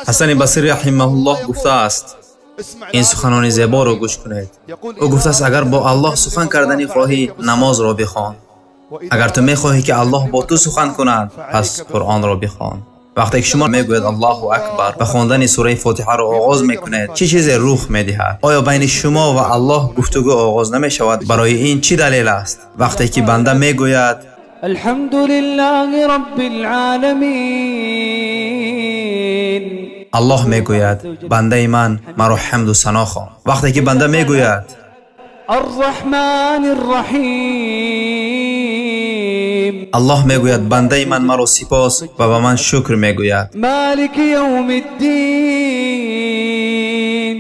حسن بصری رحمه الله گفته است: این سخنان زیبا را گوش کنید. او گفته است اگر با الله سخن کردنی خواهی، نماز را بخوان. اگر تو میخواهی که الله با تو سخن کند، پس قرآن را بخوان. وقتی که شما میگوید الله اکبر و خواندن سوره فاتحه را آغاز میکنید، چه چیزی رخ میدهد؟ آیا بین شما و الله گفتگو آغاز نمیشود؟ برای این چی دلیل است؟ وقتی که بنده میگوید الحمدلله رب العالمین، الله میگوید بنده من مرا حمد و ثنا خوان. وقتی که بنده میگوید الرحمن الرحیم، الله میگوید بنده من مرا سپاس و به من شکر میگوید. مالک یوم الدین،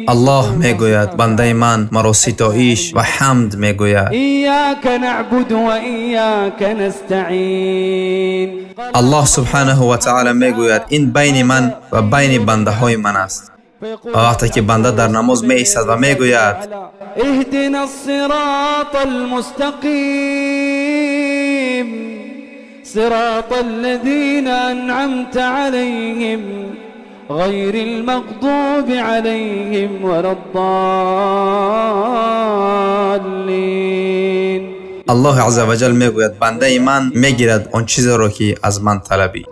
الله میگوید بنده من مرا ستایش و حمد میگوید. ایاک نعبد و ایاک نستعین. الله سبحانه و تعالی میگوید این بین من و بین بنده های من است. و وقتی که بنده در نماز می ایستد و میگوید اهدنا الصراط المستقیم صراط الذين انعمت عليهم غير المغضوب عليهم ولا الضالين. الله عز و جل میگوید بنده من میگیرد آن چیزی را که از من طلبی.